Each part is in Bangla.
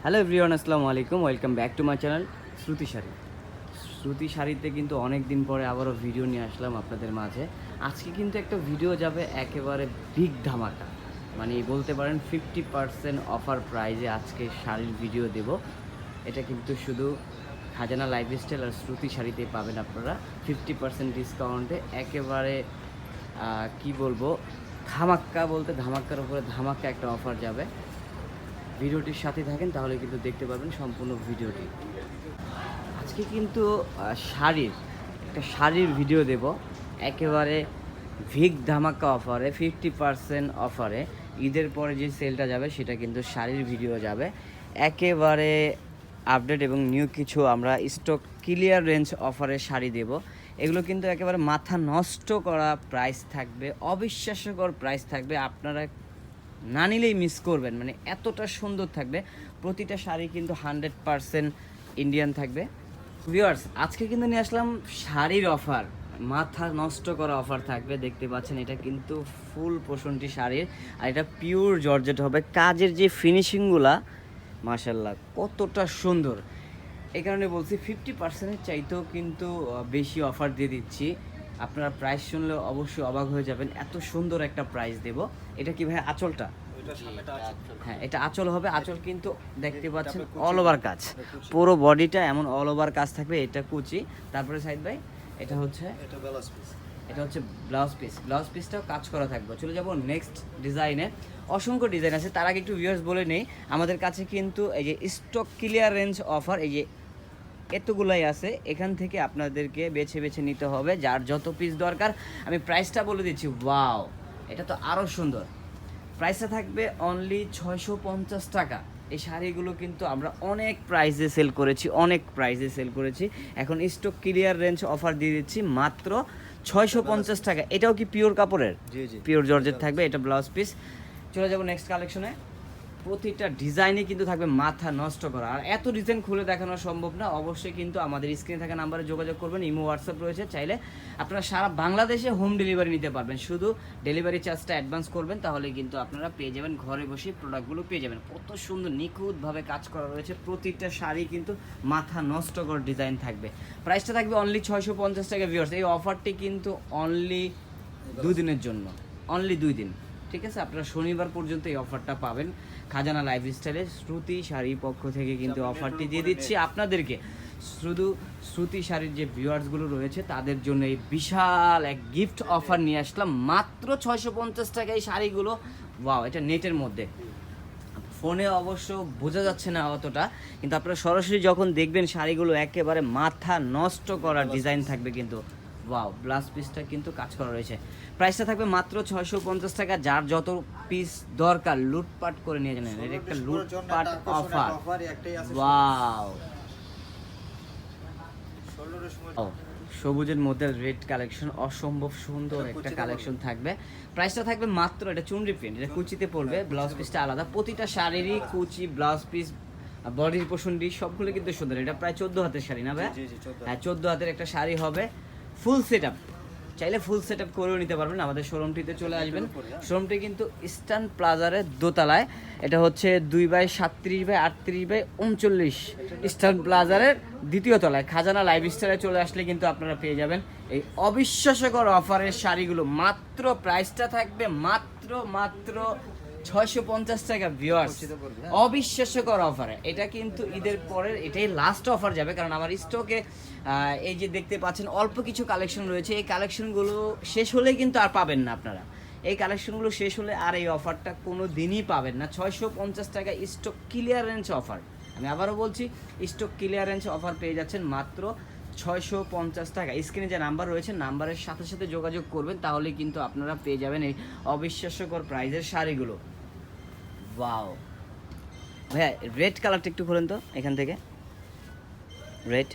হ্যালো এভরিওয়ান, আসসালামু আলাইকুম। Welcome back to my channel Shruti sari. Shruti শাড়িতে কিন্তু অনেক দিন পরে আবারও ভিডিও নিয়ে আসলাম আপনাদের মাঝে। আজকে কিন্তু একটা ভিডিও যাবে একেবারে বিগ ধামাকা, মানে বলতে পারেন 50% অফার প্রাইজে আজকে শাড়ির ভিডিও দেব। এটা কিন্তু শুধু খাজানা লাইফস্টাইল আর শ্রুতি শাড়িতে পাবেন আপনারা 50% ডিসকাউন্টে। একেবারে কি বলবো, ধামাক্কা বলতে ধামাক্কার উপরে ধামাক্কা একটা অফার যাবে। ভিডিওটির সাথে থাকেন তাহলে কিন্তু দেখতে পাবেন সম্পূর্ণ ভিডিওটি। আজকে কিন্তু শাড়ির ভিডিও দেব একেবারে ভিগ ধামাকা অফারে, 50% অফারে। ঈদের পরে যে সেলটা যাবে সেটা কিন্তু শাড়ির ভিডিও যাবে। একেবারে আপডেট এবং নিউ কিছু আমরা স্টক ক্লিয়ার রেঞ্জ অফারে শাড়ি দেব। এগুলো কিন্তু একেবারে মাথা নষ্ট করা প্রাইস থাকবে, অবিশ্বাস্যকর প্রাইস থাকবে। আপনারা না নিলেই মিস করবেন, মানে এতটা সুন্দর থাকবে। প্রতিটা শাড়ি কিন্তু 100% ইন্ডিয়ান থাকবে। ভিউয়ার্স, আজকে কিন্তু নিয়ে আসলাম শাড়ির অফার, মাথা নষ্ট করা অফার থাকবে। দেখতে পাচ্ছেন এটা কিন্তু ফুল পোষণটি শাড়ির, আর এটা পিওর জর্জেট হবে। কাজের যে ফিনিশিংগুলা মাশাল্লাহ কতটা সুন্দর, এই কারণে বলছি 50%-এর চাইতেও কিন্তু বেশি অফার দিয়ে দিচ্ছি। আপনারা প্রাইস শুনলে অবশ্যই অবাক হয়ে যাবেন, এত সুন্দর একটা প্রাইস দেব। এটা কি ভাই আঁচলটা? হ্যাঁ, এটা আঁচল হবে। আঁচল কিন্তু দেখতে পাচ্ছেন অল ওভার কাজ, পুরো বডিটা এমন অল ওভার কাজ থাকবে। এটা কুচি, তারপরে সাইড বাই এটা হচ্ছে ব্লাউজ পিসটাও কাজ করা থাকবে। চলে যাব নেক্সট ডিজাইনে। অসংখ্য ডিজাইন আছে, তার আগে একটু ভিউয়ার্স বলে নেই, আমাদের কাছে কিন্তু এই যে স্টক ক্লিয়ার রেঞ্জ অফার, এই যে এতগুলাই আছে। এখান থেকে আপনাদেরকে বেছে বেছে নিতে হবে যার যত পিস দরকার। আমি প্রাইসটা বলে দিচ্ছি। ওয়াও, এটা তো আরও সুন্দর। প্রাইসটা থাকবে অনলি 650 টাকা। এই শাড়িগুলো কিন্তু আমরা অনেক প্রাইসে সেল করেছি। এখন স্টক ক্লিয়ার রেঞ্জ অফার দিয়ে দিচ্ছি মাত্র 650 টাকা। এটাও কি পিওর কাপড়ের? পিওর জর্জেট থাকবে। এটা ব্লাউজ পিস। চলে যাব নেক্সট কালেকশনে। প্রতিটা ডিজাইনই কিন্তু থাকবে মাথা নষ্ট করা, আর এত ডিজাইন খুলে দেখানো সম্ভব না। অবশ্যই কিন্তু আমাদের স্ক্রিনে থাকা নাম্বারে যোগাযোগ করবেন। ইমো, হোয়াটসঅ্যাপ রয়েছে, চাইলে আপনারা সারা বাংলাদেশে হোম ডেলিভারি নিতে পারবেন। শুধু ডেলিভারি চার্জটা অ্যাডভান্স করবেন, তাহলে কিন্তু আপনারা পেয়ে যাবেন, ঘরে বসে প্রোডাক্টগুলো পেয়ে যাবেন। কত সুন্দর নিখুঁতভাবে কাজ করা রয়েছে। প্রতিটা শাড়ি কিন্তু মাথা নষ্ট করা ডিজাইন থাকবে। প্রাইসটা থাকবে অনলি 650 টাকা। ভিউয়ার্স, এই অফারটি কিন্তু অনলি 2 দিনের জন্য, অনলি 2 দিন। ঠিক আছে, আপনারা শনিবার পর্যন্ত এই অফারটা পাবেন। খাজানা লাইফস্টাইলে শ্রুতি শাড়ির পক্ষ থেকে কিন্তু অফারটি দিয়ে দিচ্ছি আপনাদেরকে। শুধু শ্রুতি শাড়ির যে ভিউয়ার্সগুলো রয়েছে তাদের জন্য এই বিশাল এক গিফট অফার নিয়ে আসলাম মাত্র 650 টাকা এই শাড়িগুলো। ওয়াও, এটা নেটের মধ্যে, ফোনে অবশ্য বোঝা যাচ্ছে না অতটা, কিন্তু আপনারা সরাসরি যখন দেখবেন শাড়িগুলো একেবারে মাথা নষ্ট করার ডিজাইন থাকবে কিন্তু। ওয়াও, ব্লাউজ পিসটা কিন্তু কাজ করা রয়েছে। প্রাইসটা থাকবে মাত্র 650 টাকা। যার যত পিস দরকার লুটপাট করে নিয়ে যাবেন। এটা একটা লুটপাট অফার। ওয়াও, সবুজের মধ্যে রেড কালেকশন, অসম্ভব সুন্দর একটা কালেকশন থাকবে। প্রাইসটা থাকবে মাত্র, এটা চুনরি প্রিন্ট, এটা কুচিতে পড়বে। ব্লাউজ পিসটা আলাদা। প্রতিটা শাড়িরই কুচি, ব্লাউজ পিস, বডির পোষণটি সবগুলো কিন্তু সুন্দর। এটা প্রায় 14 হাতের শাড়ি না ভাই? হ্যাঁ, 14 হাতের একটা শাড়ি হবে। ফুল সেট আপ, চাইলে ফুল সেট আপ করেও নিতে পারবেন। আমাদের শোরুমটিতে চলে আসবেন। শোরুমটি কিন্তু ইস্টার্ন প্লাজারের দোতলায়। এটা হচ্ছে 2/37/38/39 ইস্টার্ন প্লাজারের দ্বিতীয় তলায়। খাজানা লাইফস্টাইলে চলে আসলে কিন্তু আপনারা পেয়ে যাবেন এই অবিশ্বাস্যকর অফারের শাড়িগুলো। মাত্র প্রাইসটা থাকবে মাত্র 650 টাকা। ভিউয়ার্স, অবিশ্বাস্যকর অফারে। এটা কিন্তু ঈদের পরের এটাই লাস্ট অফার যাবে, কারণ আমার স্টকে এই যে দেখতে পাচ্ছেন অল্প কিছু কালেকশন রয়েছে। এই কালেকশনগুলো শেষ হলে কিন্তু আর পাবেন না আপনারা। এই কালেকশনগুলো শেষ হলে আর এই অফারটা কোনো দিনই পাবেন না। 650 টাকা স্টক ক্লিয়ারেন্স অফার। আমি আবারও বলছি, স্টক ক্লিয়ারেন্স অফার পেয়ে যাচ্ছেন মাত্র 650 টাকা। স্ক্রিনে যে নাম্বার রয়েছে, নাম্বারের সাথে সাথে যোগাযোগ করবেন, তাহলে কিন্তু আপনারা পেয়ে যাবেন এই অবিশ্বাস্যকর প্রাইজের শাড়িগুলো। ওয়াও ভাইয়া, রেড কালারটা একটু খোলেন তো এখান থেকে। রেড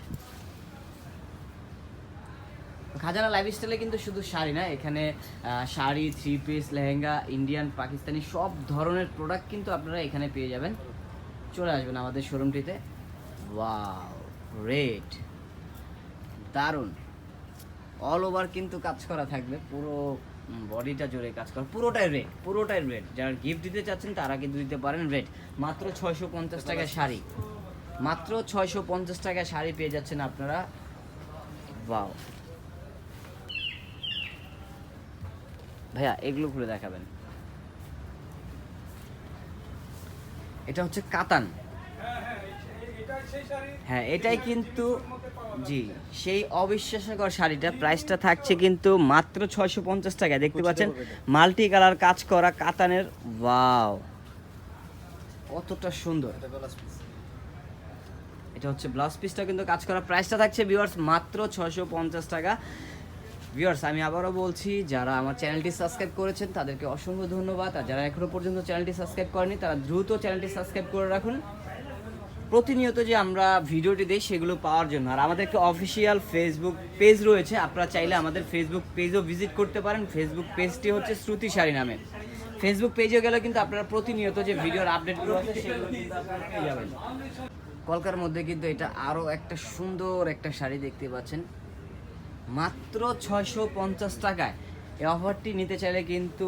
খাজানা লাইফস্টাইলে কিন্তু শুধু শাড়ি না, এখানে শাড়ি, 3 পিস, লেহেঙ্গা, ইন্ডিয়ান, পাকিস্তানি সব ধরনের প্রোডাক্ট কিন্তু আপনারা এখানে পেয়ে যাবেন। চলে আসবেন আমাদের শোরুমটিতে। ওয়াও, রেড দারুণ, অল ওভার কিন্তু কাজ করা থাকবে। পুরো বডিটা জোরে কাজ করে, পুরোটাই রেড। যারা গিফট দিতে চাচ্ছেন তারা কিন্তু দিতে পারেন রেড। মাত্র 650 টাকায় শাড়ি, মাত্র 650 টাকায় শাড়ি পেয়ে যাচ্ছেন আপনারা। ওয়াও ভাইয়া এগুলো খুলে দেখাবেন। এটা হচ্ছে কাতান, হ্যাঁ এটাই কিন্তু, জি সেই অবিশ্বাস্যকর শাড়িটা প্রাইসটা থাকছে কিন্তু মাত্র 650 টাকায়। দেখতে পাচ্ছেন মাল্টি কালার কাজ করা কাতানের, ওয়াও কতটা সুন্দর। এটা হচ্ছে ব্লাউজ পিসটা কিন্তু কাজ করা, প্রাইসটা থাকছে ভিউয়ার্স মাত্র 650 টাকা। ভিউয়ার্স আমি আবারও বলছি, যারা আমার চ্যানেলটি সাবস্ক্রাইব করেছেন তাদেরকে অসংখ্য ধন্যবাদ, আর যারা এখনো পর্যন্ত চ্যানেলটি সাবস্ক্রাইব করেনি তারা দ্রুত চ্যানেলটি সাবস্ক্রাইব করে রাখুন, প্রতিনিয়ত যে আমরা ভিডিওটি দিই সেগুলো পাওয়ার জন্য। আর আমাদেরকে অফিসিয়াল ফেসবুক পেজ রয়েছে, আপনারা চাইলে আমাদের ফেসবুক পেজও ভিজিট করতে পারেন। ফেসবুক পেজটি হচ্ছে শ্রুতি শাড়ি নামে। ফেসবুক পেজে গেলে কিন্তু আপনারা প্রতিনিয়ত যে ভিডিওর আপডেটগুলো আছে সেগুলো কিন্তু আপনারা পেয়ে যাবেন। কলকার মধ্যে কিন্তু এটা আরও একটা সুন্দর একটা শাড়ি দেখতে পাচ্ছেন মাত্র 650 টাকায়। এই অফারটি নিতে চাইলে কিন্তু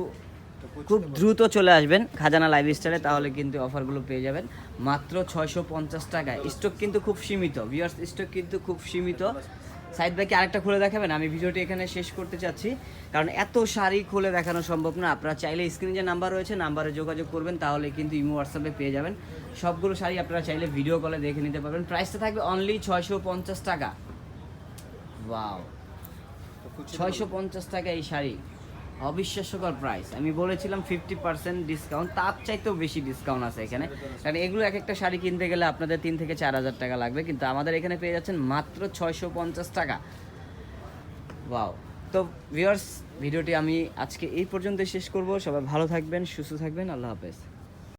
খুব দ্রুত চলে আসবেন খাজানা লাইফস্টাইলে, তাহলে কিন্তু অফারগুলো পেয়ে যাবেন মাত্র 650 টাকায়। স্টক কিন্তু খুব সীমিত ভিউয়ার্স, স্টক কিন্তু খুব সীমিত। সাইদ ভাইকে আরেকটা খুলে দেখাবেন? আমি ভিডিওটি এখানে শেষ করতে চাচ্ছি, কারণ এত শাড়ি খুলে দেখানো সম্ভব না। আপনারা চাইলে স্ক্রিনে যে নাম্বার রয়েছে নাম্বারে যোগাযোগ করবেন, তাহলে কিন্তু ইমো হোয়াটসঅ্যাপে পেয়ে যাবেন সবগুলো শাড়ি। আপনারা চাইলে ভিডিও কলে দেখে নিতে পারবেন। প্রাইসটা থাকবে অনলি 650 টাকা। ওয়াও 650 টাকা এই শাড়ি, অবিশ্বাস্যকর প্রাইস। আমি বলেছিলাম 50% ডিসকাউন্ট, তার চাইতেও বেশি ডিসকাউন্ট আছে এখানে, কারণ এগুলো এক একটা শাড়ি কিনতে গেলে আপনাদের 3 থেকে 4 হাজার টাকা লাগবে, কিন্তু আমাদের এখানে পেয়ে যাচ্ছেন মাত্র 650 টাকা। ওয়াও। তো ভিউয়ার্স ভিডিওটি আমি আজকে এই পর্যন্ত শেষ করব। সবাই ভালো থাকবেন, সুস্থ থাকবেন, আল্লাহ হাফেজ।